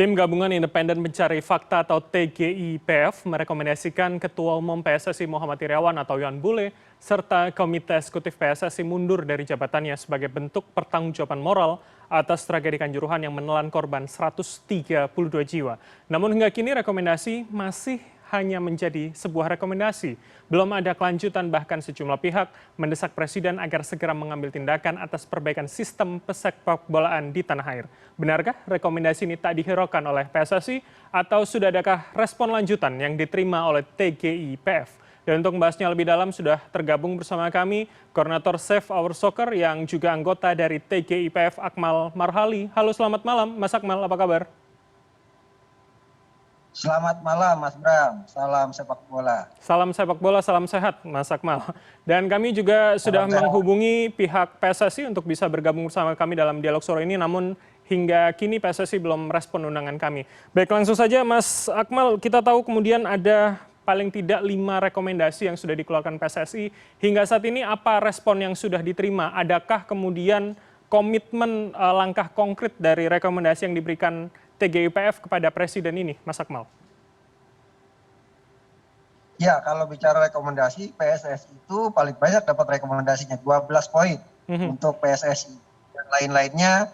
Tim Gabungan Independen Pencari Fakta atau TGIPF merekomendasikan Ketua Umum PSSI Muhammad Irawan atau Yohan Bule serta Komite Eksekutif PSSI mundur dari jabatannya sebagai bentuk pertanggungjawaban moral atas tragedi Kanjuruhan yang menelan korban 132 jiwa. Namun hingga kini rekomendasi masih hanya menjadi sebuah rekomendasi. Belum ada kelanjutan, bahkan sejumlah pihak mendesak Presiden agar segera mengambil tindakan atas perbaikan sistem pesepak bolaan di tanah air. Benarkah rekomendasi ini tak dihiraukan oleh PSSI atau sudah adakah respon lanjutan yang diterima oleh TGIPF? Dan untuk membahasnya lebih dalam sudah tergabung bersama kami Koordinator Save Our Soccer yang juga anggota dari TGIPF Akmal Marhali. Halo, selamat malam Mas Akmal, apa kabar? Selamat malam Mas Bram, salam sepak bola. Salam sepak bola, salam sehat Mas Akmal. Dan kami juga sudah menghubungi pihak PSSI untuk bisa bergabung bersama kami dalam dialog sore ini, namun hingga kini PSSI belum merespon undangan kami. Baik, langsung saja Mas Akmal, kita tahu kemudian ada paling tidak 5 rekomendasi yang sudah dikeluarkan PSSI. Hingga saat ini apa respon yang sudah diterima? Adakah kemudian komitmen langkah konkret dari rekomendasi yang diberikan TGIPF kepada Presiden ini, Mas Akmal? Ya, kalau bicara rekomendasi, PSSI itu paling banyak dapat rekomendasinya 12 poin untuk PSSI. Dan lain-lainnya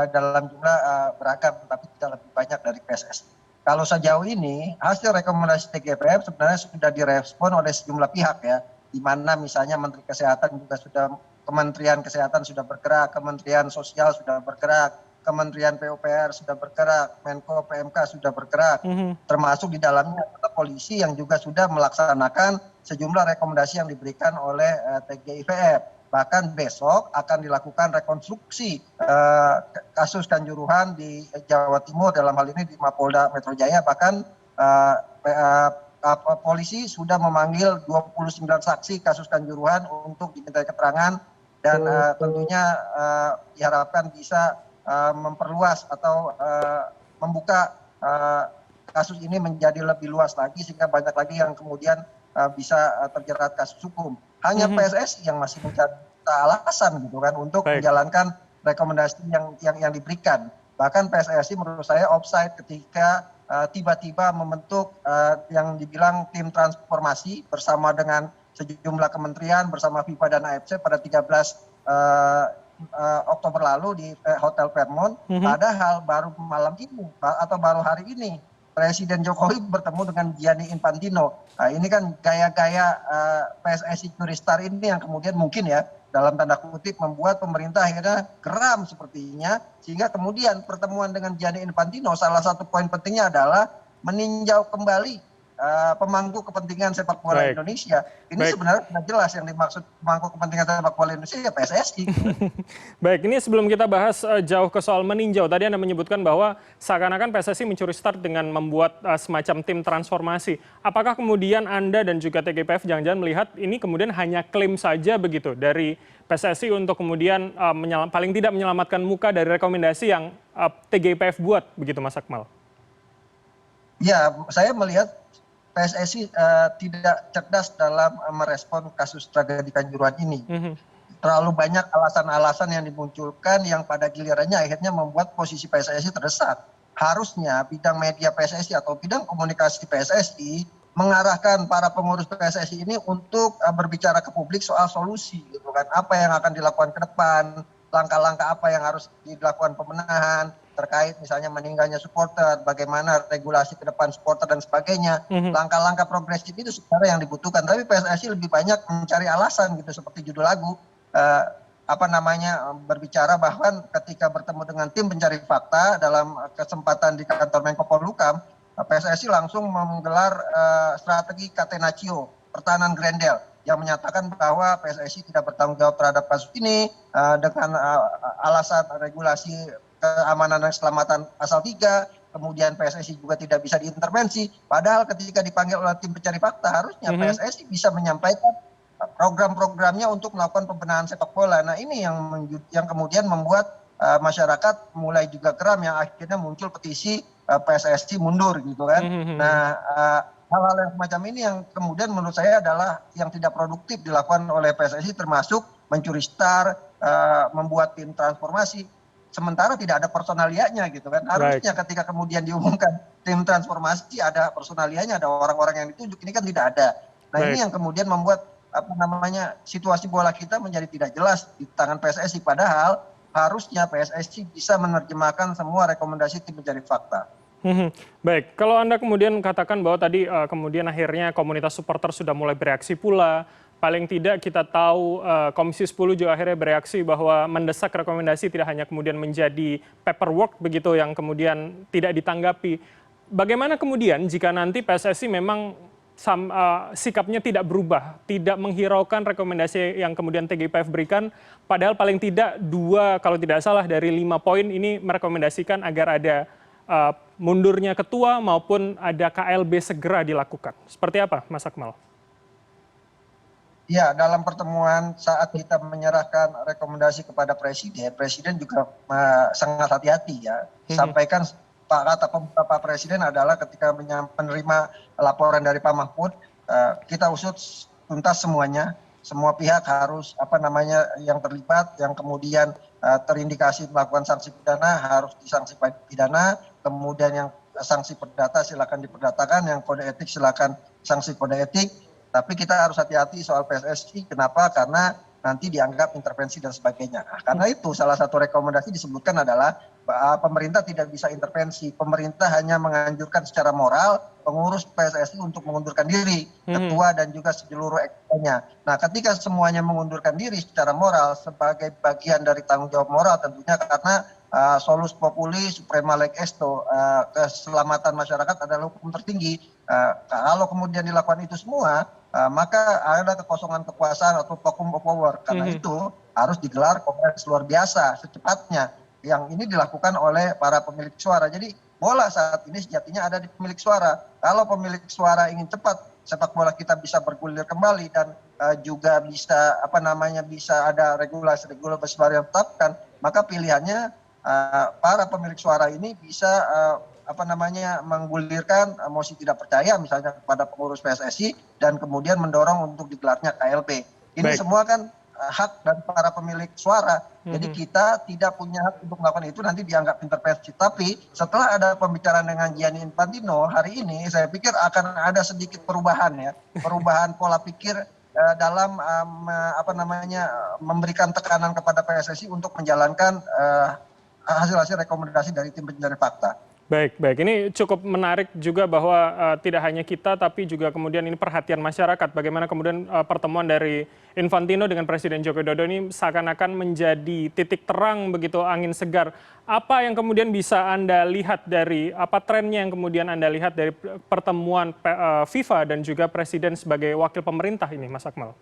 dalam jumlah beragam, tapi tidak lebih banyak dari PSSI. Kalau sejauh ini, hasil rekomendasi TGIPF sebenarnya sudah direspon oleh sejumlah pihak ya, di mana misalnya Menteri Kesehatan juga sudah, Kementerian Kesehatan sudah bergerak, Kementerian Sosial sudah bergerak, Kementerian PUPR sudah bergerak, Menko PMK sudah bergerak, termasuk di dalamnya adalah polisi yang juga sudah melaksanakan sejumlah rekomendasi yang diberikan oleh TGIPF. Bahkan besok akan dilakukan rekonstruksi kasus Kanjuruhan di Jawa Timur, dalam hal ini di Mapolda Metro Jaya. Bahkan polisi sudah memanggil 29 saksi kasus Kanjuruhan untuk dimintai keterangan, dan tentunya diharapkan bisa memperluas atau membuka kasus ini menjadi lebih luas lagi sehingga banyak lagi yang kemudian bisa terjerat kasus hukum. Hanya PSSI yang masih mencari alasan gitu kan untuk menjalankan rekomendasi yang diberikan. Bahkan PSSI menurut saya offside ketika tiba-tiba membentuk yang dibilang tim transformasi bersama dengan sejumlah kementerian bersama FIFA dan AFC pada 13 Oktober lalu di Hotel Fairmont. Padahal baru malam ini atau baru hari ini Presiden Jokowi bertemu dengan Gianni Infantino. Nah, ini kan gaya-gaya PSSI Juristar ini yang kemudian mungkin ya dalam tanda kutip membuat pemerintah akhirnya geram sepertinya, sehingga kemudian pertemuan dengan Gianni Infantino salah satu poin pentingnya adalah meninjau kembali pemangku kepentingan sepak bola Indonesia. Ini sebenarnya sudah jelas yang dimaksud pemangku kepentingan sepak bola Indonesia ya PSSI. Baik, ini sebelum kita bahas jauh ke soal meninjau, tadi Anda menyebutkan bahwa seakan-akan PSSI mencuri start dengan membuat semacam tim transformasi. Apakah kemudian Anda dan juga TGIPF jangan-jangan melihat ini kemudian hanya klaim saja begitu dari PSSI untuk kemudian paling tidak menyelamatkan muka dari rekomendasi yang TGIPF buat, begitu Mas Akmal? Ya, saya melihat PSSI tidak cerdas dalam merespon kasus tragedi Kanjuruhan ini. Terlalu banyak alasan-alasan yang dimunculkan yang pada gilirannya akhirnya membuat posisi PSSI terdesak. Harusnya bidang media PSSI atau bidang komunikasi PSSI mengarahkan para pengurus PSSI ini untuk berbicara ke publik soal solusi, gitu kan. Apa yang akan dilakukan ke depan, langkah-langkah apa yang harus dilakukan pemenahan terkait misalnya meninggalnya supporter, bagaimana regulasi ke depan supporter dan sebagainya. Langkah-langkah progresif itu sebenarnya yang dibutuhkan. Tapi PSSI lebih banyak mencari alasan gitu, seperti judul lagu berbicara bahwa ketika bertemu dengan tim pencari fakta dalam kesempatan di kantor Menko Polhukam, PSSI langsung menggelar strategi Catenaccio, pertahanan Grendel, yang menyatakan bahwa PSSI tidak bertanggung jawab terhadap kasus ini dengan alasan regulasi keamanan dan keselamatan pasal 3, kemudian PSSI juga tidak bisa diintervensi. Padahal ketika dipanggil oleh tim pencari fakta, harusnya PSSI bisa menyampaikan program-programnya untuk melakukan pembenahan sepak bola. Nah, ini yang kemudian membuat masyarakat mulai juga geram, yang akhirnya muncul petisi PSSI mundur gitu kan. Nah, hal-hal yang semacam ini yang kemudian menurut saya adalah yang tidak produktif dilakukan oleh PSSI, termasuk mencuri star, membuat tim transformasi. sementara tidak ada personalianya gitu kan. Baik. Harusnya ketika kemudian diumumkan tim transformasi ada personalianya, ada orang-orang yang ditunjuk, ini kan tidak ada. Nah ini Baik. yang kemudian membuat situasi bola kita menjadi tidak jelas di tangan PSSI, padahal harusnya PSSI bisa menerjemahkan semua rekomendasi tim pencari fakta. Baik, kalau Anda kemudian katakan bahwa tadi kemudian akhirnya komunitas supporter sudah mulai bereaksi pula, paling tidak kita tahu Komisi 10 juga akhirnya bereaksi bahwa mendesak rekomendasi tidak hanya kemudian menjadi paperwork begitu yang kemudian tidak ditanggapi. Bagaimana kemudian jika nanti PSSI memang sikapnya tidak berubah, tidak menghiraukan rekomendasi yang kemudian TGIPF berikan, padahal paling tidak 2 kalau tidak salah dari 5 poin ini merekomendasikan agar ada mundurnya ketua maupun ada KLB segera dilakukan. Seperti apa, Mas Akmal? Ya, dalam pertemuan saat kita menyerahkan rekomendasi kepada Presiden, Presiden juga sangat hati-hati ya. Sampaikan kata Pak Presiden adalah ketika menerima laporan dari Pak Mahfud, kita usut tuntas semuanya. Semua pihak harus yang terlibat, yang kemudian terindikasi melakukan sanksi pidana harus disanksi pidana, kemudian yang sanksi perdata silakan diperdatakan, yang kode etik silakan sanksi kode etik. Tapi kita harus hati-hati soal PSSI. Kenapa? Karena nanti dianggap intervensi dan sebagainya. Nah, karena itu salah satu rekomendasi disebutkan adalah pemerintah tidak bisa intervensi. Pemerintah hanya menganjurkan secara moral pengurus PSSI untuk mengundurkan diri, ketua dan juga seluruh eksternnya. Nah, ketika semuanya mengundurkan diri secara moral sebagai bagian dari tanggung jawab moral tentunya, karena solus populi suprema leg esto, keselamatan masyarakat adalah hukum tertinggi. Kalau kemudian dilakukan itu semua, maka ada kekosongan kekuasaan atau vacuum of power. Karena itu harus digelar kongres luar biasa secepatnya. Yang ini dilakukan oleh para pemilik suara. Jadi bola saat ini sejatinya ada di pemilik suara. Kalau pemilik suara ingin cepat sepak bola kita bisa bergulir kembali dan juga bisa bisa ada regulasi baru yang ditetapkan, maka pilihannya para pemilik suara ini bisa menggulirkan mosi tidak percaya misalnya kepada pengurus PSSI dan kemudian mendorong untuk digelarnya KLB. Ini semua kan hak dari para pemilik suara. Jadi kita tidak punya hak untuk melakukan itu, nanti dianggap intervensi. Tapi setelah ada pembicaraan dengan Gianni Infantino hari ini, saya pikir akan ada sedikit perubahan ya, perubahan pola pikir dalam memberikan tekanan kepada PSSI untuk menjalankan hasil-hasil rekomendasi dari tim pencari fakta. Baik, baik. Ini cukup menarik juga bahwa tidak hanya kita, tapi juga kemudian ini perhatian masyarakat. Bagaimana kemudian pertemuan dari Infantino dengan Presiden Joko Widodo ini seakan-akan menjadi titik terang begitu, angin segar. Apa yang kemudian bisa Anda lihat dari, apa trennya yang kemudian Anda lihat dari pertemuan FIFA dan juga Presiden sebagai wakil pemerintah ini, Mas Akmal?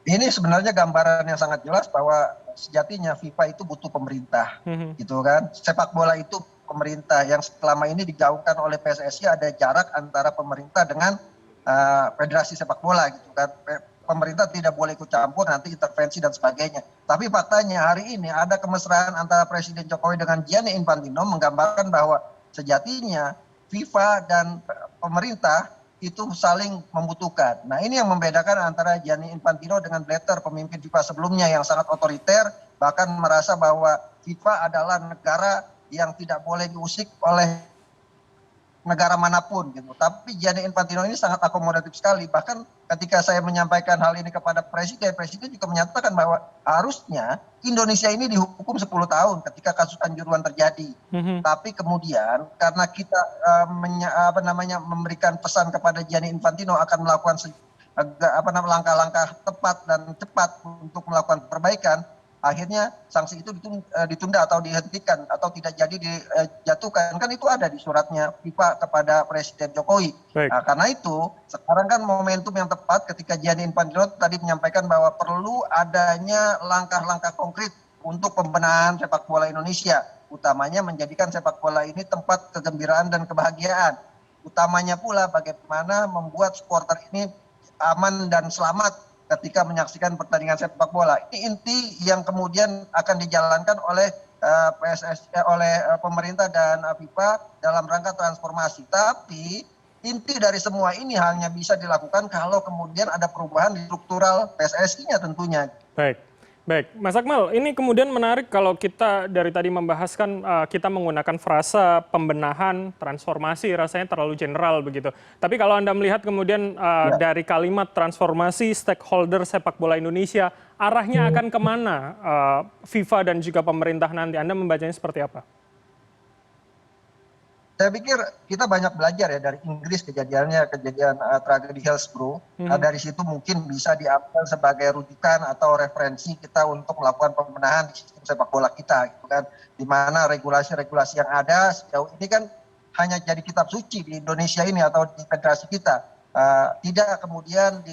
Ini sebenarnya gambaran yang sangat jelas bahwa sejatinya FIFA itu butuh pemerintah, gitu kan. Sepak bola itu pemerintah yang selama ini digaungkan oleh PSSI, ada jarak antara pemerintah dengan federasi sepak bola, gitu kan. Pemerintah tidak boleh ikut campur, nanti intervensi dan sebagainya. Tapi faktanya hari ini ada kemesraan antara Presiden Jokowi dengan Gianni Infantino menggambarkan bahwa sejatinya FIFA dan pemerintah itu saling membutuhkan. Nah ini yang membedakan antara Gianni Infantino dengan Blatter, pemimpin FIFA sebelumnya yang sangat otoriter, bahkan merasa bahwa FIFA adalah negara yang tidak boleh diusik oleh negara manapun gitu. Tapi Gianni Infantino ini sangat akomodatif sekali. Bahkan ketika saya menyampaikan hal ini kepada Presiden, Presiden juga menyatakan bahwa harusnya Indonesia ini dihukum 10 tahun ketika kasus Kanjuruhan terjadi. Tapi kemudian karena kita memberikan pesan kepada Gianni Infantino akan melakukan langkah-langkah tepat dan cepat untuk melakukan perbaikan, akhirnya sanksi itu ditunda atau dihentikan atau tidak jadi dijatuhkan. Kan itu ada di suratnya FIFA kepada Presiden Jokowi. Nah, karena itu sekarang kan momentum yang tepat ketika Gianni Infantino tadi menyampaikan bahwa perlu adanya langkah-langkah konkret untuk pembenahan sepak bola Indonesia, utamanya menjadikan sepak bola ini tempat kegembiraan dan kebahagiaan. Utamanya pula bagaimana membuat supporter ini aman dan selamat ketika menyaksikan pertandingan sepak bola. Ini inti yang kemudian akan dijalankan oleh oleh pemerintah dan FIFA dalam rangka transformasi. Tapi inti dari semua ini hanya bisa dilakukan kalau kemudian ada perubahan di struktural PSSI-nya tentunya. Baik. Baik, Mas Akmal, ini kemudian menarik kalau kita dari tadi membahaskan kita menggunakan frasa pembenahan, transformasi, rasanya terlalu general begitu. Tapi kalau Anda melihat kemudian Ya. dari kalimat transformasi stakeholder sepak bola Indonesia, arahnya akan kemana FIFA dan juga pemerintah nanti? Anda membacanya seperti apa? Saya pikir kita banyak belajar ya dari Inggris kejadian tragedi Hillsborough. Mhm. Dari situ mungkin bisa diambil sebagai rujukan atau referensi kita untuk melakukan pembenahan di sistem sepak bola kita, gitu kan. Di mana regulasi-regulasi yang ada sejauh ini kan hanya jadi kitab suci di Indonesia ini atau di federasi kita, tidak kemudian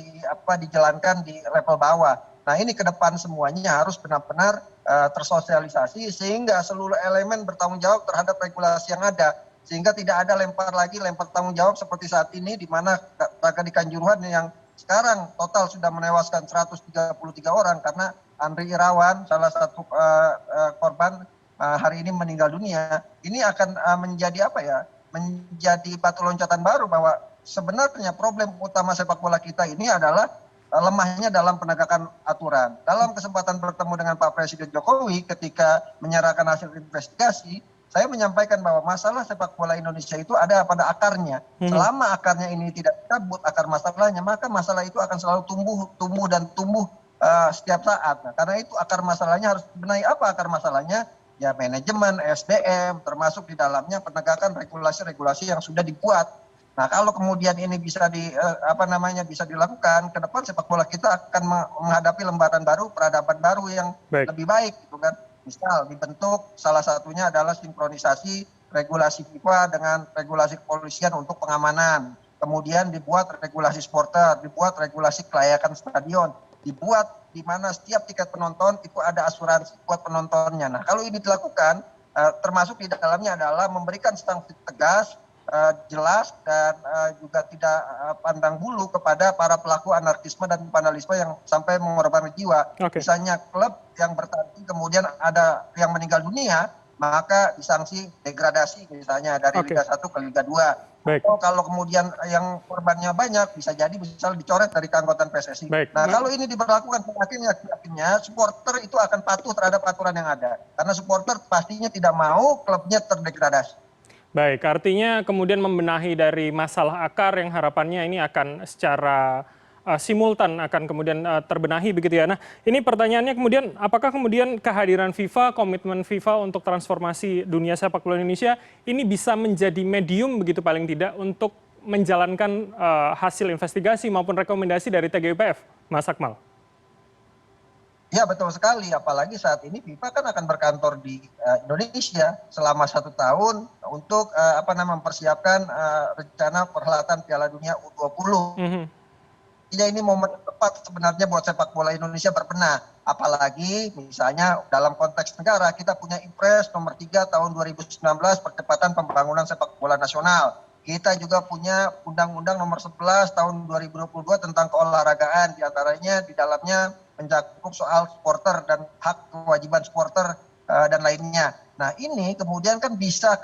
dijalankan di level bawah. Nah ini ke depan semuanya harus benar-benar tersosialisasi sehingga seluruh elemen bertanggung jawab terhadap regulasi yang ada, sehingga tidak ada lempar tanggung jawab seperti saat ini di mana tragedi Kanjuruhan yang sekarang total sudah menewaskan 133 orang karena Andri Irawan salah satu korban hari ini meninggal dunia. Ini akan menjadi apa ya? Menjadi batu loncatan baru bahwa sebenarnya problem utama sepak bola kita ini adalah lemahnya dalam penegakan aturan. Dalam kesempatan bertemu dengan Pak Presiden Jokowi ketika menyerahkan hasil investigasi, saya menyampaikan bahwa masalah sepak bola Indonesia itu ada pada akarnya. Selama akarnya ini tidak dicabut akar masalahnya, maka masalah itu akan selalu tumbuh setiap saat. Nah, karena itu akar masalahnya harus dibenahi. Apa akar masalahnya? Ya manajemen, SDM, termasuk di dalamnya penegakan regulasi-regulasi yang sudah dibuat. Nah, kalau kemudian ini bisa bisa dilakukan, ke depan sepak bola kita akan menghadapi lembaran baru, peradaban baru yang Baik. lebih baik, gitu kan. Misal dibentuk salah satunya adalah sinkronisasi regulasi FIFA dengan regulasi kepolisian untuk pengamanan. Kemudian dibuat regulasi supporter, dibuat regulasi kelayakan stadion, dibuat di mana setiap tiket penonton itu ada asuransi buat penontonnya. Nah, kalau ini dilakukan, termasuk di dalamnya adalah memberikan sanksi tegas, jelas dan juga tidak pandang bulu kepada para pelaku anarkisme dan vandalisme yang sampai mengorbankan jiwa. Oke. Misalnya klub yang bertanding kemudian ada yang meninggal dunia, maka disanksi degradasi misalnya dari Oke. Liga 1 ke Liga 2. Baik. Atau kalau kemudian yang korbannya banyak, bisa jadi misal dicoret dari keanggotaan PSSI. Baik. Nah, kalau ini diberlakukan akhirnya supporter itu akan patuh terhadap aturan yang ada. Karena supporter pastinya tidak mau klubnya terdegradasi. Baik, artinya kemudian membenahi dari masalah akar yang harapannya ini akan secara simultan akan kemudian terbenahi begitu ya. Nah, ini pertanyaannya kemudian apakah kemudian kehadiran FIFA, komitmen FIFA untuk transformasi dunia sepak bola Indonesia ini bisa menjadi medium begitu paling tidak untuk menjalankan hasil investigasi maupun rekomendasi dari TGIPF, Mas Akmal? Ya betul sekali, apalagi saat ini FIFA kan akan berkantor di Indonesia selama 1 tahun untuk mempersiapkan rencana perhelatan Piala Dunia U20. Mhm. Ya ini momen tepat sebenarnya buat sepak bola Indonesia berbenah. Apalagi misalnya dalam konteks negara kita punya Impres nomor 3 tahun 2019 percepatan pembangunan sepak bola nasional. Kita juga punya Undang-Undang nomor 11 tahun 2022 tentang keolahragaan, diantaranya di dalamnya mencakup soal supporter dan hak kewajiban supporter dan lainnya. Nah ini kemudian kan bisa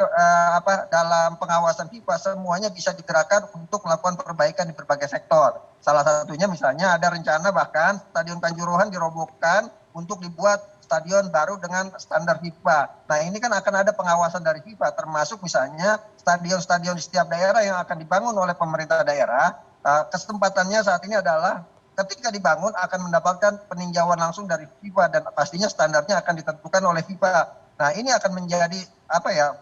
dalam pengawasan FIFA semuanya bisa digerakkan untuk melakukan perbaikan di berbagai sektor. Salah satunya misalnya ada rencana bahkan Stadion Kanjuruhan dirobohkan untuk dibuat stadion baru dengan standar FIFA. Nah ini kan akan ada pengawasan dari FIFA termasuk misalnya stadion-stadion di setiap daerah yang akan dibangun oleh pemerintah daerah. Kesempatannya saat ini adalah ketika dibangun akan mendapatkan peninjauan langsung dari FIFA dan pastinya standarnya akan ditentukan oleh FIFA. Nah ini akan menjadi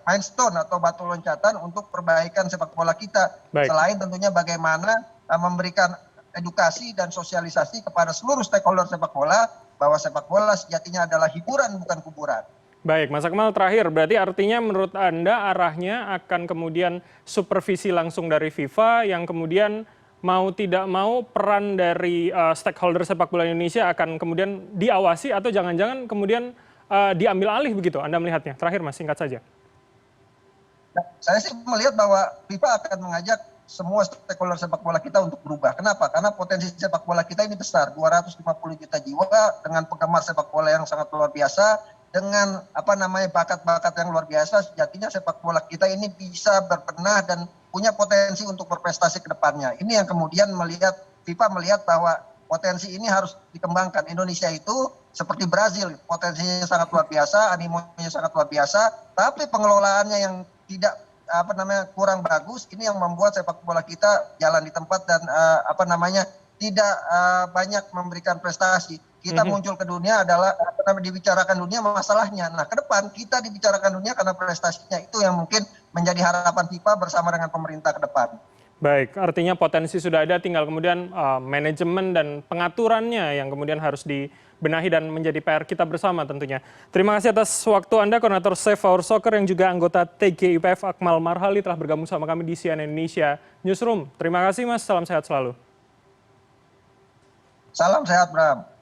milestone atau batu loncatan untuk perbaikan sepak bola kita. Baik. Selain tentunya bagaimana memberikan edukasi dan sosialisasi kepada seluruh stakeholder sepak bola bahwa sepak bola sejatinya adalah hiburan bukan kuburan. Baik, Mas Akmal terakhir, berarti artinya menurut Anda arahnya akan kemudian supervisi langsung dari FIFA yang kemudian mau tidak mau peran dari stakeholder sepak bola Indonesia akan kemudian diawasi atau jangan-jangan kemudian diambil alih begitu Anda melihatnya? Terakhir Mas, singkat saja. Nah, saya sih melihat bahwa FIFA akan mengajak semua stakeholder sepak bola kita untuk berubah. Kenapa? Karena potensi sepak bola kita ini besar, 250 juta jiwa dengan penggemar sepak bola yang sangat luar biasa, dengan bakat-bakat yang luar biasa. Sejatinya sepak bola kita ini bisa berbenah dan punya potensi untuk berprestasi ke depannya. Ini yang kemudian FIFA melihat bahwa potensi ini harus dikembangkan. Indonesia itu seperti Brazil, potensinya sangat luar biasa, animonya sangat luar biasa, tapi pengelolaannya yang tidak kurang bagus, ini yang membuat sepak bola kita jalan di tempat dan tidak banyak memberikan prestasi. Kita muncul ke dunia adalah dibicarakan dunia masalahnya. Nah, ke depan kita dibicarakan dunia karena prestasinya, itu yang mungkin menjadi harapan FIFA bersama dengan pemerintah ke depan. Baik, artinya potensi sudah ada, tinggal kemudian manajemen dan pengaturannya yang kemudian harus dibenahi dan menjadi PR kita bersama tentunya. Terima kasih atas waktu Anda, Koordinator Save Our Soccer yang juga anggota TGIPF Akmal Marhali telah bergabung sama kami di CNN Indonesia Newsroom. Terima kasih Mas, salam sehat selalu. Salam sehat, Bram.